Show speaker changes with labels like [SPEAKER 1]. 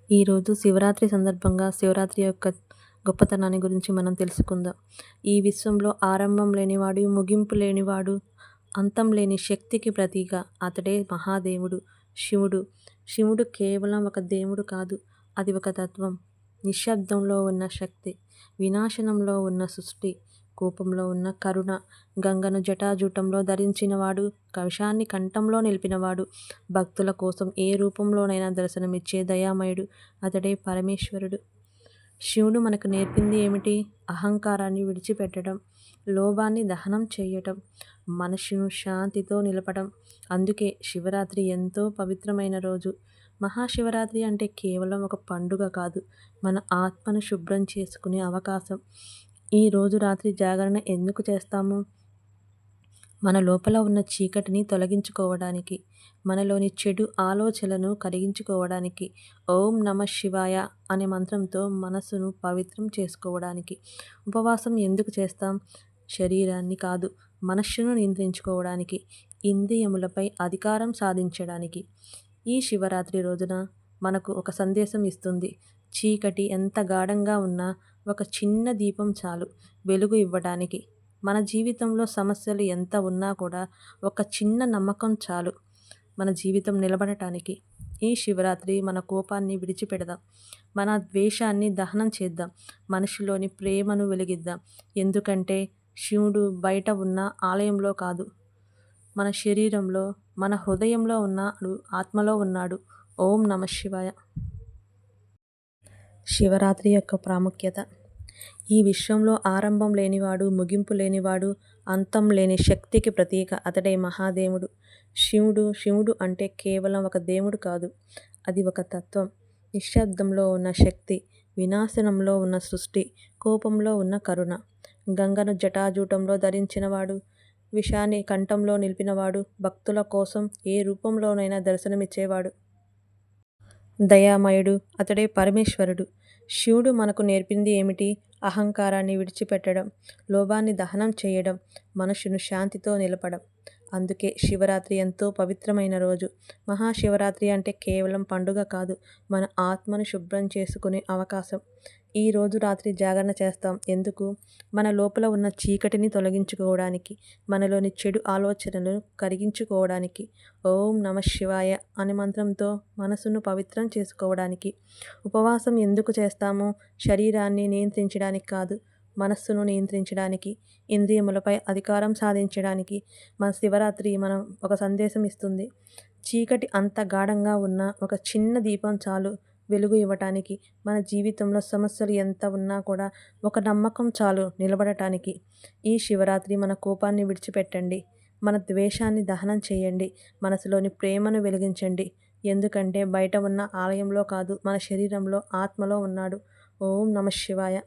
[SPEAKER 1] ఈరోజు శివరాత్రి సందర్భంగా శివరాత్రి యొక్క గొప్పతనాన్ని గురించి మనం తెలుసుకుందాం. ఈ విశ్వంలో ఆరంభం లేనివాడు, ముగింపు లేనివాడు, అంతం లేని శక్తికి ప్రతీక. అతడే మహాదేవుడు శివుడు. శివుడు కేవలం ఒక దేవుడు కాదు, అది ఒక తత్వం. నిశ్శబ్దంలో ఉన్న శక్తి, వినాశనంలో ఉన్న సృష్టి, కోపంలో ఉన్న కరుణ. గంగను జటాజూటంలో ధరించినవాడు, కవశాన్ని కంఠంలో నిలిపినవాడు, భక్తుల కోసం ఏ రూపంలోనైనా దర్శనమిచ్చే దయామయుడు. అతడే పరమేశ్వరుడు. శివుడు మనకు నేర్పింది ఏమిటి? అహంకారాన్ని విడిచిపెట్టడం, లోభాన్ని దహనం చేయటం, మనసును శాంతితో నిలపడం. అందుకే శివరాత్రి ఎంతో పవిత్రమైన రోజు. మహాశివరాత్రి అంటే కేవలం ఒక పండుగ కాదు, మన ఆత్మను శుభ్రం చేసుకునే అవకాశం. ఈ రోజు రాత్రి జాగరణ ఎందుకు చేస్తాము? మన లోపల ఉన్న చీకటిని తొలగించుకోవడానికి, మనలోని చెడు ఆలోచనలను కరిగించుకోవడానికి, ఓం నమః శివాయ అనే మంత్రంతో మనసును పవిత్రం చేసుకోవడానికి. ఉపవాసం ఎందుకు చేస్తాం? శరీరాన్ని కాదు, మనస్సును నియంత్రించుకోవడానికి, ఇంద్రియములపై అధికారం సాధించడానికి. ఈ శివరాత్రి రోజున మనకు ఒక సందేశం ఇస్తుంది. చీకటి ఎంత గాఢంగా ఉన్నా ఒక చిన్న దీపం చాలు వెలుగు ఇవ్వడానికి. మన జీవితంలో సమస్యలు ఎంత ఉన్నా కూడా ఒక చిన్న నమ్మకం చాలు మన జీవితం నిలబడటానికి. ఈ శివరాత్రి మన కోపాన్ని విడిచిపెడదాం, మన ద్వేషాన్ని దహనం చేద్దాం, మనిషిలోని ప్రేమను వెలిగిద్దాం. ఎందుకంటే శివుడు బయట ఉన్న ఆలయంలో కాదు, మన శరీరంలో, మన హృదయంలో ఉన్నాడు, ఆత్మలో ఉన్నాడు. ఓం నమః శివాయ. శివరాత్రి యొక్క ప్రాముఖ్యత. ఈ విశ్వంలో ఆరంభం లేనివాడు, ముగింపు లేనివాడు, అంతం లేని శక్తికి ప్రతీక. అతడే మహాదేవుడు శివుడు అంటే కేవలం ఒక దేవుడు కాదు, అది ఒక తత్వం. నిశ్శబ్దంలో ఉన్న శక్తి, వినాశనంలో ఉన్న సృష్టి, కోపంలో ఉన్న కరుణ. గంగను జటాజూటంలో ధరించినవాడు, విషాన్ని కంఠంలో నిలిపినవాడు, భక్తుల కోసం ఏ రూపంలోనైనా దర్శనమిచ్చేవాడు. దయామయుడు, అతడే పరమేశ్వరుడు. శివుడు మనకు నేర్పింది ఏమిటి? అహంకారాన్ని విడిచిపెట్టడం, లోభాన్ని దహనం చేయడం, మనసును శాంతితో నిలపడం. అందుకే శివరాత్రి ఎంతో పవిత్రమైన రోజు. మహాశివరాత్రి అంటే కేవలం పండుగ కాదు, మన ఆత్మను శుభ్రం చేసుకునే అవకాశం. ఈ రోజు రాత్రి జాగరణ చేస్తాం ఎందుకు? మన లోపల ఉన్న చీకటిని తొలగించుకోవడానికి, మనలోని చెడు ఆలోచనలను కరిగించుకోవడానికి, ఓం నమః శివాయ అనే మంత్రంతో మనసును పవిత్రం చేసుకోవడానికి. ఉపవాసం ఎందుకు చేస్తాము? శరీరాన్ని నియంత్రించడానికి కాదు, మనస్సును నియంత్రించడానికి, ఇంద్రియములపై అధికారం సాధించడానికి. మన శివరాత్రి మనం ఒక సందేశం ఇస్తుంది. చీకటి అంత గాఢంగా ఉన్న ఒక చిన్న దీపం చాలు వెలుగు ఇవ్వటానికి. మన జీవితంలో సమస్యలు ఎంత ఉన్నా కూడా ఒక నమ్మకం చాలు నిలబడటానికి. ఈ శివరాత్రి మన కోపాన్ని విడిచిపెట్టండి, మన ద్వేషాన్ని దహనం చేయండి, మనసులోని ప్రేమను వెలిగించండి. ఎందుకంటే బయట ఉన్న ఆలయంలో కాదు, మన శరీరంలో, ఆత్మలో ఉన్నాడు. ఓం నమః శివాయ.